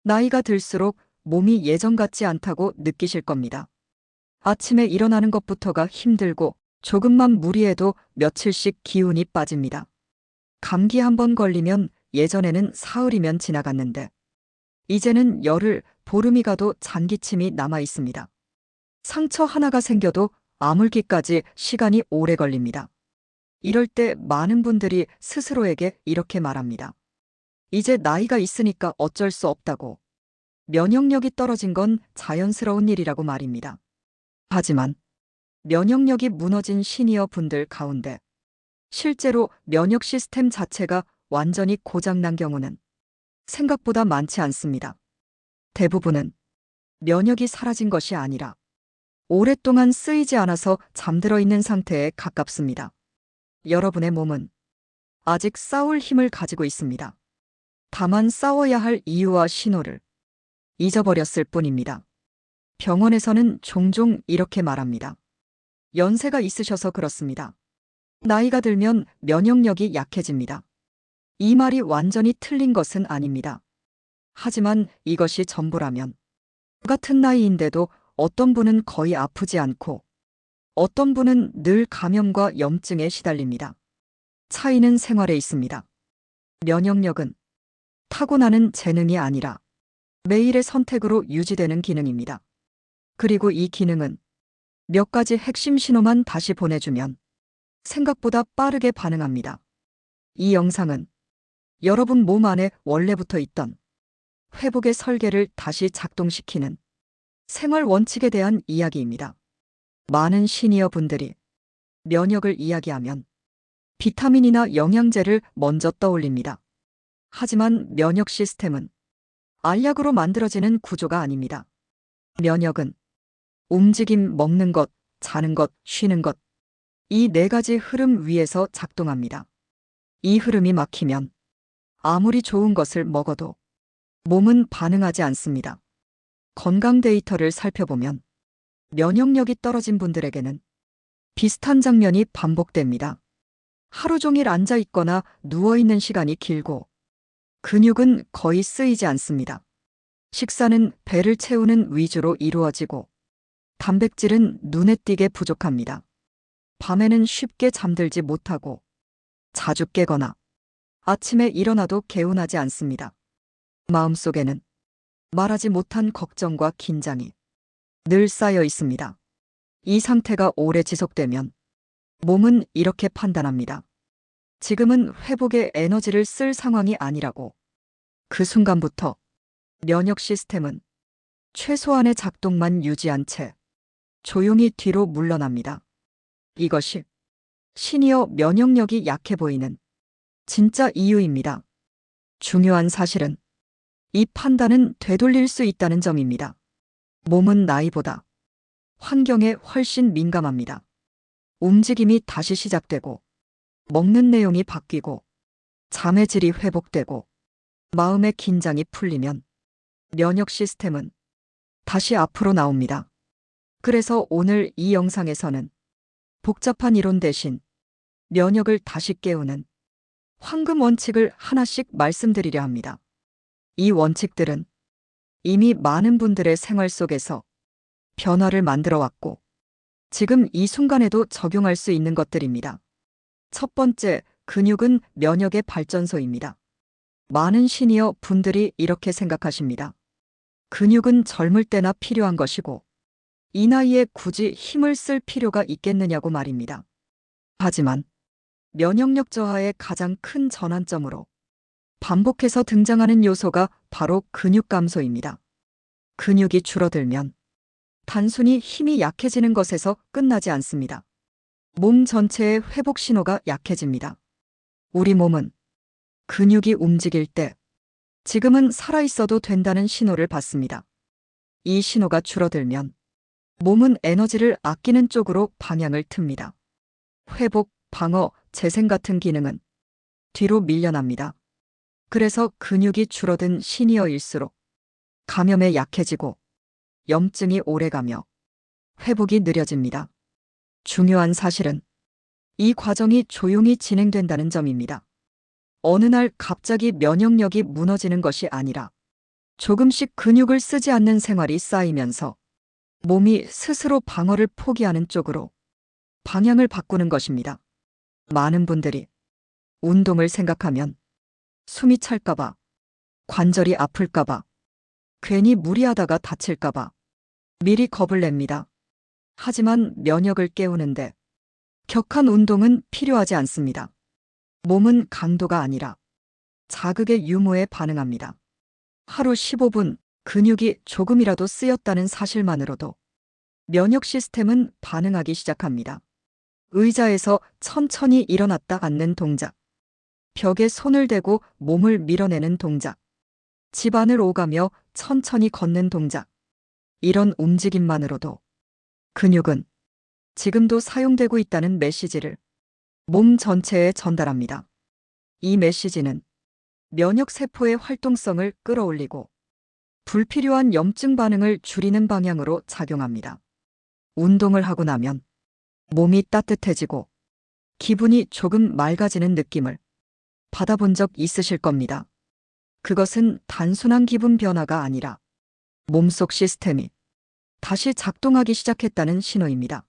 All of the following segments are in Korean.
나이가 들수록 몸이 예전 같지 않다고 느끼실 겁니다. 아침에 일어나는 것부터가 힘들고 조금만 무리해도 며칠씩 기운이 빠집니다. 감기 한 번 걸리면 예전에는 사흘이면 지나갔는데 이제는 열흘, 보름이 가도 잔기침이 남아 있습니다. 상처 하나가 생겨도 아물기까지 시간이 오래 걸립니다. 이럴 때 많은 분들이 스스로에게 이렇게 말합니다. 이제 나이가 있으니까 어쩔 수 없다고. 면역력이 떨어진 건 자연스러운 일이라고 말입니다. 하지만 면역력이 무너진 시니어 분들 가운데 실제로 면역 시스템 자체가 완전히 고장난 경우는 생각보다 많지 않습니다. 대부분은 면역이 사라진 것이 아니라 오랫동안 쓰이지 않아서 잠들어 있는 상태에 가깝습니다. 여러분의 몸은 아직 싸울 힘을 가지고 있습니다. 다만 싸워야 할 이유와 신호를 잊어버렸을 뿐입니다. 병원에서는 종종 이렇게 말합니다. 연세가 있으셔서 그렇습니다. 나이가 들면 면역력이 약해집니다. 이 말이 완전히 틀린 것은 아닙니다. 하지만 이것이 전부라면 같은 나이인데도 어떤 분은 거의 아프지 않고 어떤 분은 늘 감염과 염증에 시달립니다. 차이는 생활에 있습니다. 면역력은 타고나는 재능이 아니라 매일의 선택으로 유지되는 기능입니다. 그리고 이 기능은 몇 가지 핵심 신호만 다시 보내주면 생각보다 빠르게 반응합니다. 이 영상은 여러분 몸 안에 원래부터 있던 회복의 설계를 다시 작동시키는 생활 원칙에 대한 이야기입니다. 많은 시니어 분들이 면역을 이야기하면 비타민이나 영양제를 먼저 떠올립니다. 하지만 면역 시스템은 알약으로 만들어지는 구조가 아닙니다. 면역은 움직임, 먹는 것, 자는 것, 쉬는 것, 이 네 가지 흐름 위에서 작동합니다. 이 흐름이 막히면 아무리 좋은 것을 먹어도 몸은 반응하지 않습니다. 건강 데이터를 살펴보면 면역력이 떨어진 분들에게는 비슷한 장면이 반복됩니다. 하루 종일 앉아 있거나 누워 있는 시간이 길고 근육은 거의 쓰이지 않습니다. 식사는 배를 채우는 위주로 이루어지고 단백질은 눈에 띄게 부족합니다. 밤에는 쉽게 잠들지 못하고 자주 깨거나 아침에 일어나도 개운하지 않습니다. 마음속에는 말하지 못한 걱정과 긴장이 늘 쌓여 있습니다. 이 상태가 오래 지속되면 몸은 이렇게 판단합니다. 지금은 회복의 에너지를 쓸 상황이 아니라고. 그 순간부터 면역 시스템은 최소한의 작동만 유지한 채 조용히 뒤로 물러납니다. 이것이 시니어 면역력이 약해 보이는 진짜 이유입니다. 중요한 사실은 이 판단은 되돌릴 수 있다는 점입니다. 몸은 나이보다 환경에 훨씬 민감합니다. 움직임이 다시 시작되고 먹는 내용이 바뀌고 잠의 질이 회복되고 마음의 긴장이 풀리면 면역 시스템은 다시 앞으로 나옵니다. 그래서 오늘 이 영상에서는 복잡한 이론 대신 면역을 다시 깨우는 황금 원칙을 하나씩 말씀드리려 합니다. 이 원칙들은 이미 많은 분들의 생활 속에서 변화를 만들어 왔고 지금 이 순간에도 적용할 수 있는 것들입니다. 첫 번째, 근육은 면역의 발전소입니다. 많은 시니어 분들이 이렇게 생각하십니다. 근육은 젊을 때나 필요한 것이고 이 나이에 굳이 힘을 쓸 필요가 있겠느냐고 말입니다. 하지만 면역력 저하의 가장 큰 전환점으로 반복해서 등장하는 요소가 바로 근육 감소입니다. 근육이 줄어들면 단순히 힘이 약해지는 것에서 끝나지 않습니다. 몸 전체의 회복 신호가 약해집니다. 우리 몸은 근육이 움직일 때 지금은 살아있어도 된다는 신호를 받습니다. 이 신호가 줄어들면 몸은 에너지를 아끼는 쪽으로 방향을 틉니다. 회복, 방어, 재생 같은 기능은 뒤로 밀려납니다. 그래서 근육이 줄어든 시니어일수록 감염에 약해지고 염증이 오래가며 회복이 느려집니다. 중요한 사실은 이 과정이 조용히 진행된다는 점입니다. 어느 날 갑자기 면역력이 무너지는 것이 아니라 조금씩 근육을 쓰지 않는 생활이 쌓이면서 몸이 스스로 방어를 포기하는 쪽으로 방향을 바꾸는 것입니다. 많은 분들이 운동을 생각하면 숨이 찰까봐, 관절이 아플까봐, 괜히 무리하다가 다칠까봐 미리 겁을 냅니다. 하지만 면역을 깨우는데 격한 운동은 필요하지 않습니다. 몸은 강도가 아니라 자극의 유무에 반응합니다. 하루 15분 근육이 조금이라도 쓰였다는 사실만으로도 면역 시스템은 반응하기 시작합니다. 의자에서 천천히 일어났다 앉는 동작, 벽에 손을 대고 몸을 밀어내는 동작, 집안을 오가며 천천히 걷는 동작, 이런 움직임만으로도 근육은 지금도 사용되고 있다는 메시지를 몸 전체에 전달합니다. 이 메시지는 면역세포의 활동성을 끌어올리고 불필요한 염증 반응을 줄이는 방향으로 작용합니다. 운동을 하고 나면 몸이 따뜻해지고 기분이 조금 맑아지는 느낌을 받아본 적 있으실 겁니다. 그것은 단순한 기분 변화가 아니라 몸속 시스템이 다시 작동하기 시작했다는 신호입니다.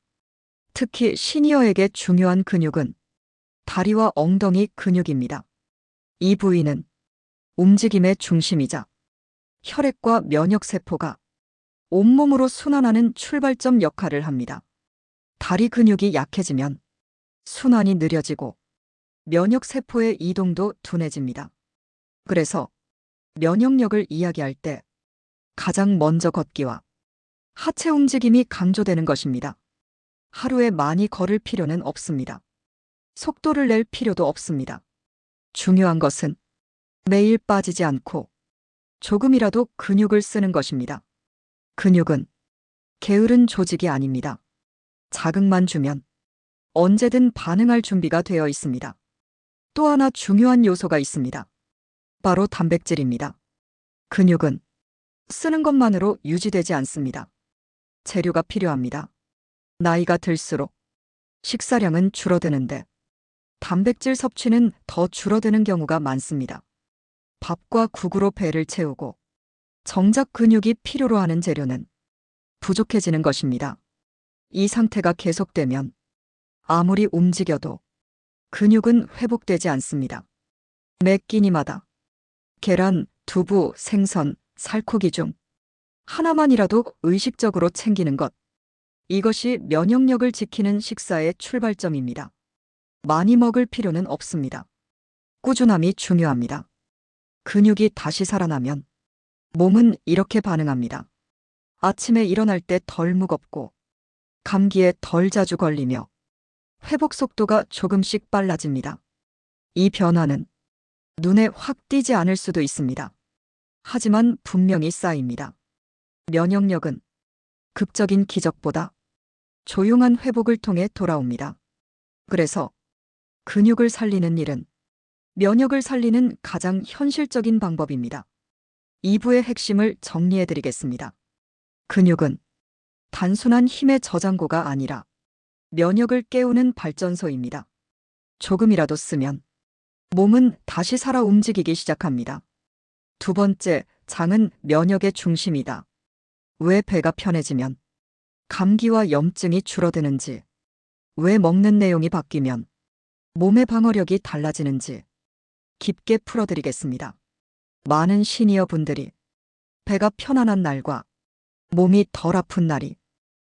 특히 시니어에게 중요한 근육은 다리와 엉덩이 근육입니다. 이 부위는 움직임의 중심이자 혈액과 면역세포가 온몸으로 순환하는 출발점 역할을 합니다. 다리 근육이 약해지면 순환이 느려지고 면역세포의 이동도 둔해집니다. 그래서 면역력을 이야기할 때 가장 먼저 걷기와 하체 움직임이 강조되는 것입니다. 하루에 많이 걸을 필요는 없습니다. 속도를 낼 필요도 없습니다. 중요한 것은 매일 빠지지 않고 조금이라도 근육을 쓰는 것입니다. 근육은 게으른 조직이 아닙니다. 자극만 주면 언제든 반응할 준비가 되어 있습니다. 또 하나 중요한 요소가 있습니다. 바로 단백질입니다. 근육은 쓰는 것만으로 유지되지 않습니다. 재료가 필요합니다. 나이가 들수록 식사량은 줄어드는데 단백질 섭취는 더 줄어드는 경우가 많습니다. 밥과 국으로 배를 채우고 정작 근육이 필요로 하는 재료는 부족해지는 것입니다. 이 상태가 계속되면 아무리 움직여도 근육은 회복되지 않습니다. 매 끼니마다 계란, 두부, 생선, 살코기 중 하나만이라도 의식적으로 챙기는 것. 이것이 면역력을 지키는 식사의 출발점입니다. 많이 먹을 필요는 없습니다. 꾸준함이 중요합니다. 근육이 다시 살아나면 몸은 이렇게 반응합니다. 아침에 일어날 때 덜 무겁고 감기에 덜 자주 걸리며 회복 속도가 조금씩 빨라집니다. 이 변화는 눈에 확 띄지 않을 수도 있습니다. 하지만 분명히 쌓입니다. 면역력은 극적인 기적보다 조용한 회복을 통해 돌아옵니다. 그래서 근육을 살리는 일은 면역을 살리는 가장 현실적인 방법입니다. 2부의 핵심을 정리해 드리겠습니다. 근육은 단순한 힘의 저장고가 아니라 면역을 깨우는 발전소입니다. 조금이라도 쓰면 몸은 다시 살아 움직이기 시작합니다. 두 번째, 장은 면역의 중심이다. 왜 배가 편해지면 감기와 염증이 줄어드는지, 왜 먹는 내용이 바뀌면 몸의 방어력이 달라지는지 깊게 풀어드리겠습니다. 많은 시니어 분들이 배가 편안한 날과 몸이 덜 아픈 날이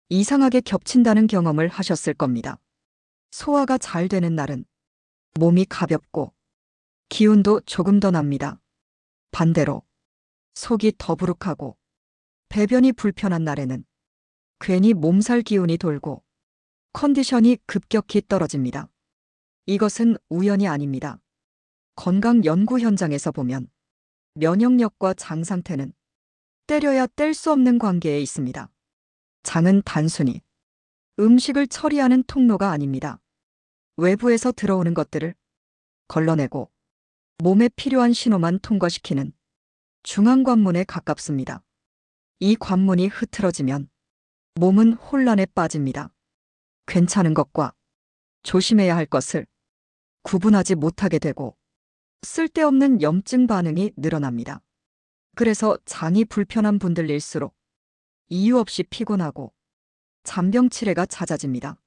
이상하게 겹친다는 경험을 하셨을 겁니다. 소화가 잘 되는 날은 몸이 가볍고 기운도 조금 더 납니다. 반대로 속이 더부룩하고 배변이 불편한 날에는 괜히 몸살 기운이 돌고 컨디션이 급격히 떨어집니다. 이것은 우연이 아닙니다. 건강 연구 현장에서 보면 면역력과 장 상태는 때려야 뗄 수 없는 관계에 있습니다. 장은 단순히 음식을 처리하는 통로가 아닙니다. 외부에서 들어오는 것들을 걸러내고 몸에 필요한 신호만 통과시키는 중앙관문에 가깝습니다. 이 관문이 흐트러지면 몸은 혼란에 빠집니다. 괜찮은 것과 조심해야 할 것을 구분하지 못하게 되고 쓸데없는 염증 반응이 늘어납니다. 그래서 장이 불편한 분들일수록 이유 없이 피곤하고 잔병치레가 잦아집니다.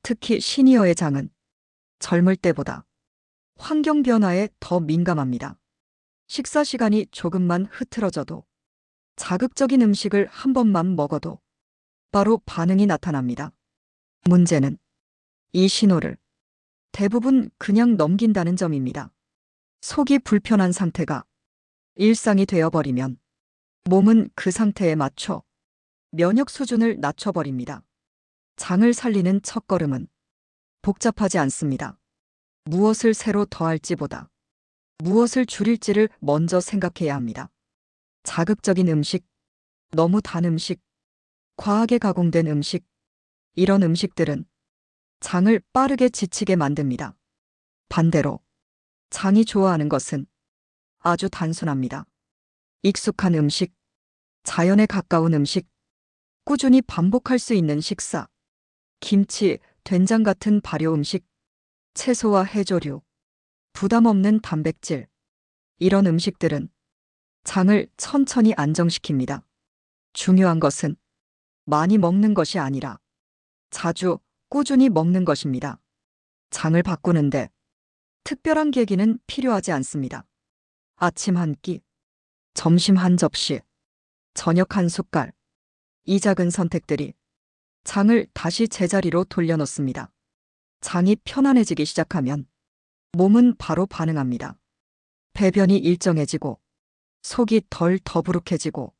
특히 시니어의 장은 젊을 때보다 환경 변화에 더 민감합니다. 식사 시간이 조금만 흐트러져도, 자극적인 음식을 한 번만 먹어도 바로 반응이 나타납니다. 문제는 이 신호를 대부분 그냥 넘긴다는 점입니다. 속이 불편한 상태가 일상이 되어버리면 몸은 그 상태에 맞춰 면역 수준을 낮춰버립니다. 장을 살리는 첫걸음은 복잡하지 않습니다. 무엇을 새로 더할지보다 무엇을 줄일지를 먼저 생각해야 합니다. 자극적인 음식, 너무 단 음식, 과하게 가공된 음식, 이런 음식들은 장을 빠르게 지치게 만듭니다. 반대로 장이 좋아하는 것은 아주 단순합니다. 익숙한 음식, 자연에 가까운 음식, 꾸준히 반복할 수 있는 식사, 김치, 된장 같은 발효 음식, 채소와 해조류, 부담 없는 단백질, 이런 음식들은 장을 천천히 안정시킵니다. 중요한 것은 많이 먹는 것이 아니라 자주, 꾸준히 먹는 것입니다. 장을 바꾸는데 특별한 계기는 필요하지 않습니다. 아침 한 끼, 점심 한 접시, 저녁 한 숟갈, 이 작은 선택들이 장을 다시 제자리로 돌려놓습니다. 장이 편안해지기 시작하면 몸은 바로 반응합니다. 배변이 일정해지고, 속이 덜 더부룩해지고,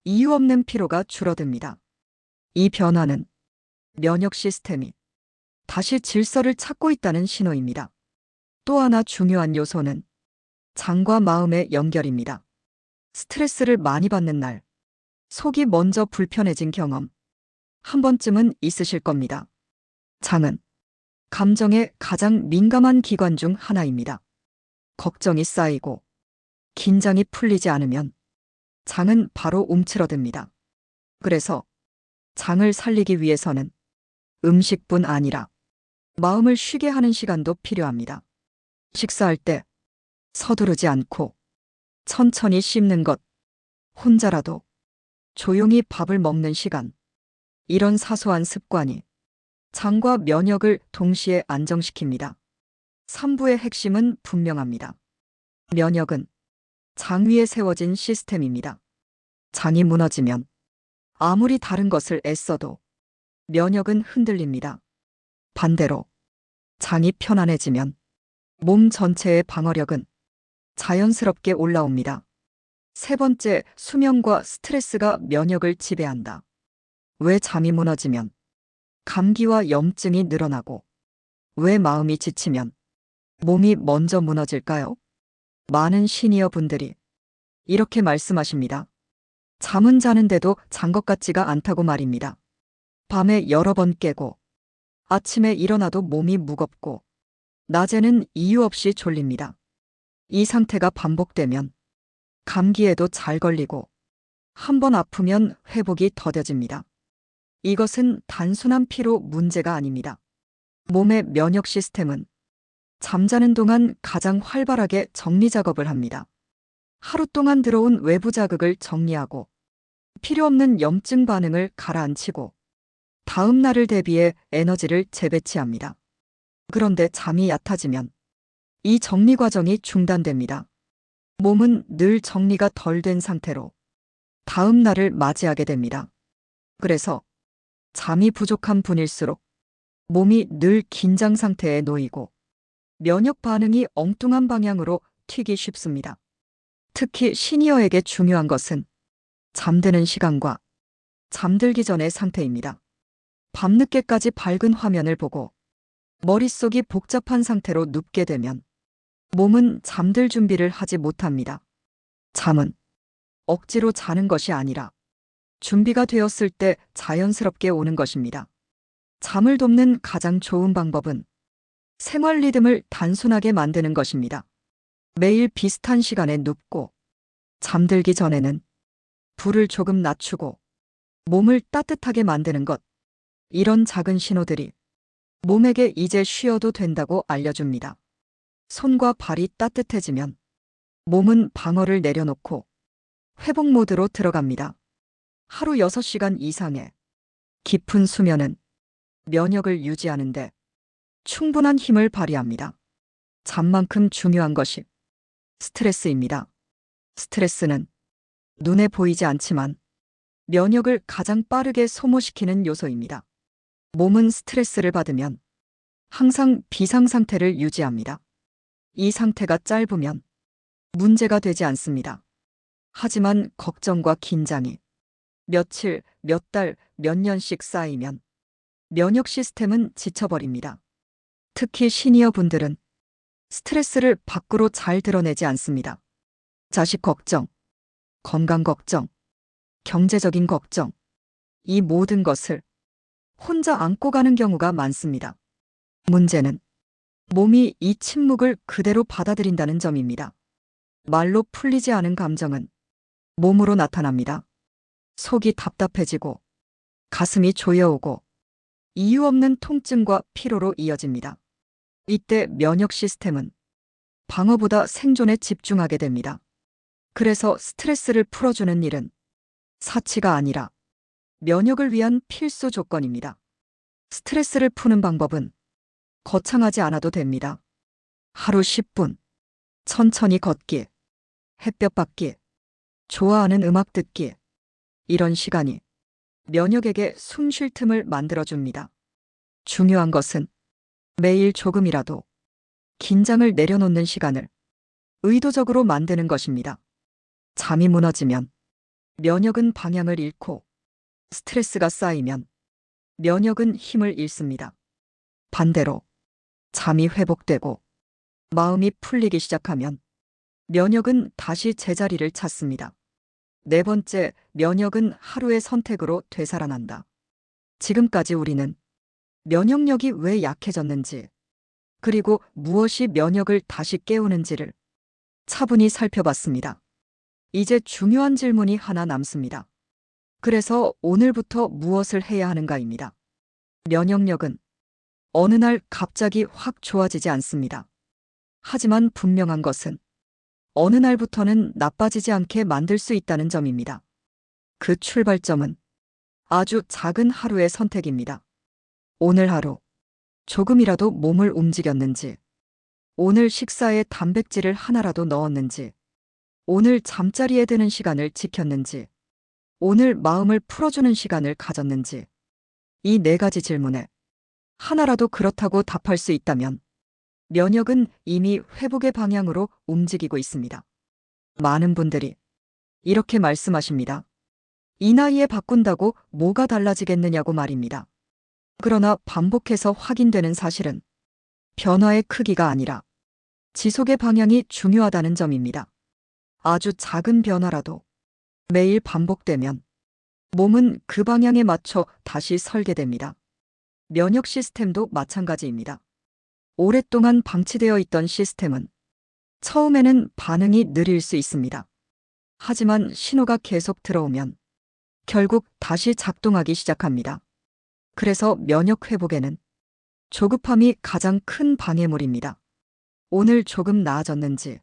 이유 없는 피로가 줄어듭니다. 이 변화는 면역 시스템이 다시 질서를 찾고 있다는 신호입니다. 또 하나 중요한 요소는 장과 마음의 연결입니다. 스트레스를 많이 받는 날, 속이 먼저 불편해진 경험, 한 번쯤은 있으실 겁니다. 장은 감정에 가장 민감한 기관 중 하나입니다. 걱정이 쌓이고 긴장이 풀리지 않으면 장은 바로 움츠러듭니다. 그래서 장을 살리기 위해서는 음식뿐 아니라 마음을 쉬게 하는 시간도 필요합니다. 식사할 때 서두르지 않고 천천히 씹는 것, 혼자라도 조용히 밥을 먹는 시간, 이런 사소한 습관이 장과 면역을 동시에 안정시킵니다. 3부의 핵심은 분명합니다. 면역은 장 위에 세워진 시스템입니다. 장이 무너지면 아무리 다른 것을 애써도 면역은 흔들립니다. 반대로 장이 편안해지면 몸 전체의 방어력은 자연스럽게 올라옵니다. 세 번째, 수면과 스트레스가 면역을 지배한다. 왜 잠이 무너지면 감기와 염증이 늘어나고, 왜 마음이 지치면 몸이 먼저 무너질까요? 많은 시니어 분들이 이렇게 말씀하십니다. 잠은 자는데도 잔 것 같지가 않다고 말입니다. 밤에 여러 번 깨고, 아침에 일어나도 몸이 무겁고, 낮에는 이유 없이 졸립니다. 이 상태가 반복되면 감기에도 잘 걸리고, 한 번 아프면 회복이 더뎌집니다. 이것은 단순한 피로 문제가 아닙니다. 몸의 면역 시스템은 잠자는 동안 가장 활발하게 정리 작업을 합니다. 하루 동안 들어온 외부 자극을 정리하고, 필요 없는 염증 반응을 가라앉히고, 다음 날을 대비해 에너지를 재배치합니다. 그런데 잠이 얕아지면 이 정리 과정이 중단됩니다. 몸은 늘 정리가 덜 된 상태로 다음 날을 맞이하게 됩니다. 그래서 잠이 부족한 분일수록 몸이 늘 긴장 상태에 놓이고, 면역 반응이 엉뚱한 방향으로 튀기 쉽습니다. 특히 시니어에게 중요한 것은 잠드는 시간과 잠들기 전의 상태입니다. 밤늦게까지 밝은 화면을 보고 머릿속이 복잡한 상태로 눕게 되면 몸은 잠들 준비를 하지 못합니다. 잠은 억지로 자는 것이 아니라 준비가 되었을 때 자연스럽게 오는 것입니다. 잠을 돕는 가장 좋은 방법은 생활 리듬을 단순하게 만드는 것입니다. 매일 비슷한 시간에 눕고, 잠들기 전에는 불을 조금 낮추고 몸을 따뜻하게 만드는 것, 이런 작은 신호들이 몸에게 이제 쉬어도 된다고 알려줍니다. 손과 발이 따뜻해지면 몸은 방어를 내려놓고 회복 모드로 들어갑니다. 하루 6시간 이상의 깊은 수면은 면역을 유지하는데 충분한 힘을 발휘합니다. 잠만큼 중요한 것이 스트레스입니다. 스트레스는 눈에 보이지 않지만 면역을 가장 빠르게 소모시키는 요소입니다. 몸은 스트레스를 받으면 항상 비상 상태를 유지합니다. 이 상태가 짧으면 문제가 되지 않습니다. 하지만 걱정과 긴장이 며칠, 몇 달, 몇 년씩 쌓이면 면역 시스템은 지쳐버립니다. 특히 시니어 분들은 스트레스를 밖으로 잘 드러내지 않습니다. 자식 걱정, 건강 걱정, 경제적인 걱정, 이 모든 것을 혼자 안고 가는 경우가 많습니다. 문제는 몸이 이 침묵을 그대로 받아들인다는 점입니다. 말로 풀리지 않은 감정은 몸으로 나타납니다. 속이 답답해지고 가슴이 조여오고 이유 없는 통증과 피로로 이어집니다. 이때 면역 시스템은 방어보다 생존에 집중하게 됩니다. 그래서 스트레스를 풀어주는 일은 사치가 아니라 면역을 위한 필수 조건입니다. 스트레스를 푸는 방법은 거창하지 않아도 됩니다. 하루 10분, 천천히 걷기, 햇볕 받기, 좋아하는 음악 듣기. 이런 시간이 면역에게 숨 쉴 틈을 만들어줍니다. 중요한 것은 매일 조금이라도 긴장을 내려놓는 시간을 의도적으로 만드는 것입니다. 잠이 무너지면 면역은 방향을 잃고 스트레스가 쌓이면 면역은 힘을 잃습니다. 반대로 잠이 회복되고 마음이 풀리기 시작하면 면역은 다시 제자리를 찾습니다. 네 번째, 면역은 하루의 선택으로 되살아난다. 지금까지 우리는 면역력이 왜 약해졌는지, 그리고 무엇이 면역을 다시 깨우는지를 차분히 살펴봤습니다. 이제 중요한 질문이 하나 남습니다. 그래서 오늘부터 무엇을 해야 하는가입니다. 면역력은 어느 날 갑자기 확 좋아지지 않습니다. 하지만 분명한 것은 어느 날부터는 나빠지지 않게 만들 수 있다는 점입니다. 그 출발점은 아주 작은 하루의 선택입니다. 오늘 하루 조금이라도 몸을 움직였는지, 오늘 식사에 단백질을 하나라도 넣었는지, 오늘 잠자리에 드는 시간을 지켰는지, 오늘 마음을 풀어주는 시간을 가졌는지, 이 네 가지 질문에 하나라도 그렇다고 답할 수 있다면 면역은 이미 회복의 방향으로 움직이고 있습니다. 많은 분들이 이렇게 말씀하십니다. 이 나이에 바꾼다고 뭐가 달라지겠느냐고 말입니다. 그러나 반복해서 확인되는 사실은 변화의 크기가 아니라 지속의 방향이 중요하다는 점입니다. 아주 작은 변화라도 매일 반복되면 몸은 그 방향에 맞춰 다시 설계됩니다. 면역 시스템도 마찬가지입니다. 오랫동안 방치되어 있던 시스템은 처음에는 반응이 느릴 수 있습니다. 하지만 신호가 계속 들어오면 결국 다시 작동하기 시작합니다. 그래서 면역 회복에는 조급함이 가장 큰 방해물입니다. 오늘 조금 나아졌는지,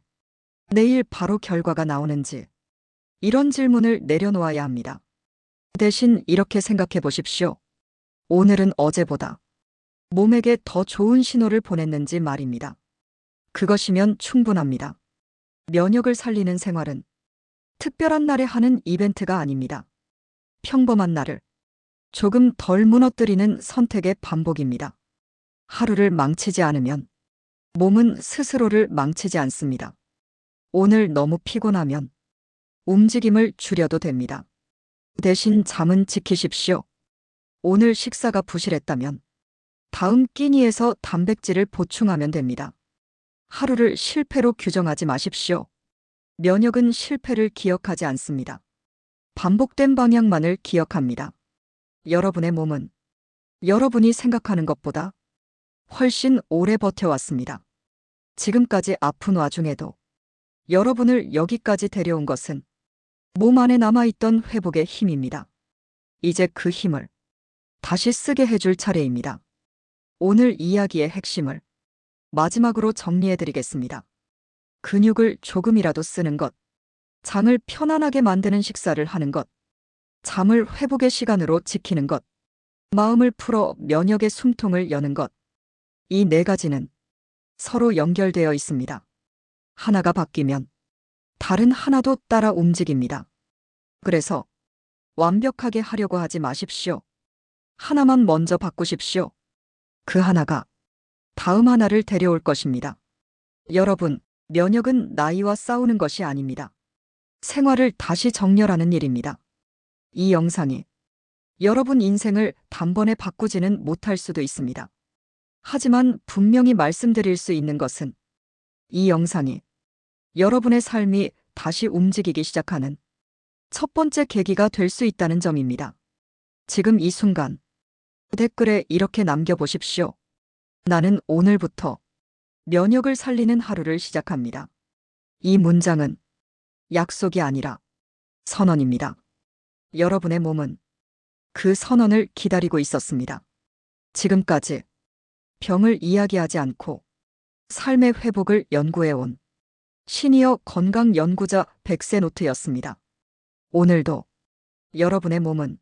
내일 바로 결과가 나오는지, 이런 질문을 내려놓아야 합니다. 대신 이렇게 생각해 보십시오. 오늘은 어제보다 몸에게 더 좋은 신호를 보냈는지 말입니다. 그것이면 충분합니다. 면역을 살리는 생활은 특별한 날에 하는 이벤트가 아닙니다. 평범한 날을 조금 덜 무너뜨리는 선택의 반복입니다. 하루를 망치지 않으면 몸은 스스로를 망치지 않습니다. 오늘 너무 피곤하면 움직임을 줄여도 됩니다. 대신 잠은 지키십시오. 오늘 식사가 부실했다면 다음 끼니에서 단백질을 보충하면 됩니다. 하루를 실패로 규정하지 마십시오. 면역은 실패를 기억하지 않습니다. 반복된 방향만을 기억합니다. 여러분의 몸은 여러분이 생각하는 것보다 훨씬 오래 버텨왔습니다. 지금까지 아픈 와중에도 여러분을 여기까지 데려온 것은 몸 안에 남아있던 회복의 힘입니다. 이제 그 힘을 다시 쓰게 해줄 차례입니다. 오늘 이야기의 핵심을 마지막으로 정리해드리겠습니다. 근육을 조금이라도 쓰는 것. 장을 편안하게 만드는 식사를 하는 것, 잠을 회복의 시간으로 지키는 것, 마음을 풀어 면역의 숨통을 여는 것. 이 네 가지는 서로 연결되어 있습니다. 하나가 바뀌면 다른 하나도 따라 움직입니다. 그래서 완벽하게 하려고 하지 마십시오. 하나만 먼저 바꾸십시오. 그 하나가 다음 하나를 데려올 것입니다. 여러분, 면역은 나이와 싸우는 것이 아닙니다. 생활을 다시 정렬하는 일입니다. 이 영상이 여러분 인생을 단번에 바꾸지는 못할 수도 있습니다. 하지만 분명히 말씀드릴 수 있는 것은 이 영상이 여러분의 삶이 다시 움직이기 시작하는 첫 번째 계기가 될 수 있다는 점입니다. 지금 이 순간 댓글에 이렇게 남겨보십시오. 나는 오늘부터 면역을 살리는 하루를 시작합니다. 이 문장은 약속이 아니라 선언입니다. 여러분의 몸은 그 선언을 기다리고 있었습니다. 지금까지 병을 이야기하지 않고 삶의 회복을 연구해온 시니어 건강 연구자 백세노트였습니다. 오늘도 여러분의 몸은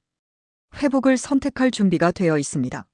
회복을 선택할 준비가 되어 있습니다.